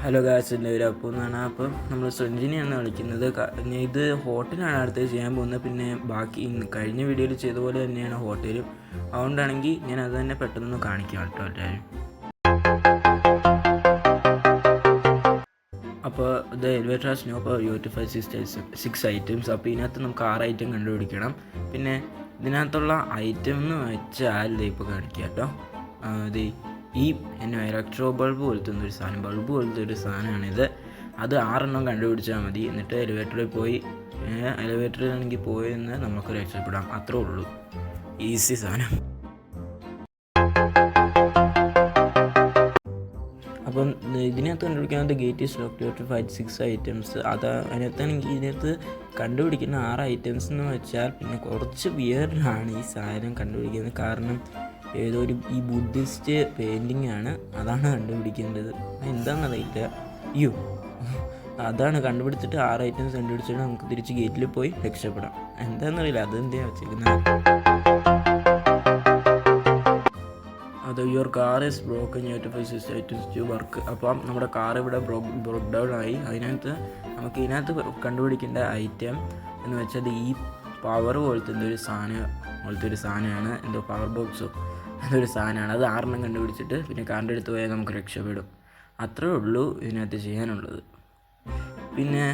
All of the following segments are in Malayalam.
ഹലോ ഗായ്സ്, എല്ലാവരും അപ്പോൾ എന്നാണ്. അപ്പം നമ്മൾ സെഞ്ചിനെയാണ് കളിക്കുന്നത്. ഇത് ഹോട്ടലാണ് അടുത്ത് ചെയ്യാൻ പോകുന്നത്. പിന്നെ ബാക്കി കഴിഞ്ഞ വീഡിയോയിൽ ചെയ്ത പോലെ തന്നെയാണ് ഹോട്ടലും. അതുകൊണ്ടാണെങ്കിൽ ഞാൻ അത് തന്നെ പെട്ടെന്ന് കാണിക്കാം കേട്ടോ എല്ലാവരും. അപ്പോൾ ഇത് എലിവേറ്റർ സ്നോ അപ്പോൾ 6 ഐറ്റംസ്. അപ്പോൾ ഇതിനകത്ത് നമുക്ക് 6 ഐറ്റം കണ്ടുപിടിക്കണം. പിന്നെ ഇതിനകത്തുള്ള ഐറ്റം എന്ന് വെച്ചാൽ ഇപ്പോൾ കാണിക്കാം കേട്ടോ. ഇത് ഈ ഇലക്ട്രോ ബൾബ് പോലത്തെ ഒരു സാധനം, ബൾബ് പോലത്തെ ഒരു സാധനമാണിത്. അത് 6 എണ്ണം കണ്ടുപിടിച്ചാൽ മതി. എന്നിട്ട് എലിവേറ്ററിൽ പോയി എലിവേറ്ററിലാണെങ്കിൽ പോയെന്ന് നമുക്ക് രക്ഷപ്പെടാം. അത്രേ ഉള്ളൂ, ഈസി സാധനം. അപ്പം ഇതിനകത്ത് കണ്ടുപിടിക്കാവുന്ന gate is locked to fight 6 items. അതിനകത്താണെങ്കിൽ ഇതിനകത്ത് കണ്ടുപിടിക്കുന്ന 6 ഐറ്റംസ് എന്ന് വെച്ചാൽ പിന്നെ കുറച്ച് വിയർഡാണ് ഈ സാധനം കണ്ടുപിടിക്കുന്നത്. കാരണം ഏതോ ഒരു ഈ ബുദ്ധിസ്റ്റ് പെയിൻറ്റിങ് ആണ്, അതാണ് കണ്ടുപിടിക്കേണ്ടത്. എന്താണെന്നറിയില്ല. അയ്യോ, അതാണ് കണ്ടുപിടിച്ചിട്ട് 6 ഐറ്റംസ് കണ്ടുപിടിച്ചിട്ട് നമുക്ക് തിരിച്ച് ഗേറ്റിൽ പോയി രക്ഷപ്പെടാം. എന്താണെന്നറിയില്ല, അതെന്തിനാണ് വെച്ചിരിക്കുന്നത്. അത് your car is broken, you have to find 6 items to work. അപ്പം നമ്മുടെ കാർ ഇവിടെ ബ്രോക്ക് ഡൗൺ ആയി. അതിനകത്ത് നമുക്ക് ഇതിനകത്ത് കണ്ടുപിടിക്കേണ്ട ഐറ്റം എന്ന് വെച്ചാൽ ഈ പവർ പോലത്തെ ഒരു സാധനമാണ്. എന്തോ പവർ ബോക്സോ അതൊരു സാധനമാണ്. അത് 6 എണ്ണം കണ്ടുപിടിച്ചിട്ട് പിന്നെ കാറിൻ്റെ അടുത്ത് പോയാൽ നമുക്ക് രക്ഷപ്പെടും. അത്രേ ഉള്ളൂ ഇതിനകത്ത് ചെയ്യാനുള്ളത്. പിന്നെ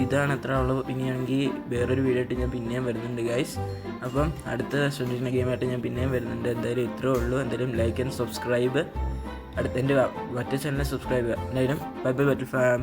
ഇതാണ് അത്ര ഉള്ളത്. പിന്നെയാണെങ്കിൽ വേറൊരു വീഡിയോ ആയിട്ട് ഞാൻ പിന്നെയും വരുന്നുണ്ട് ഗൈസ്. അപ്പം അടുത്ത സ്റ്റുഡൻറ്റിൻ്റെ ഗെയിമായിട്ട് ഞാൻ പിന്നെയും വരുന്നുണ്ട്. എന്തായാലും ഇത്രേ ഉള്ളൂ. എന്തായാലും ലൈക്ക് ആൻഡ് സബ്സ്ക്രൈബ്. എൻ്റെ മറ്റേ ചാനലിൽ സബ്സ്ക്രൈബ് ചെയ്യുക. എന്തായാലും ബൈ ബൈ ബാറ്റിൽ ഫാം.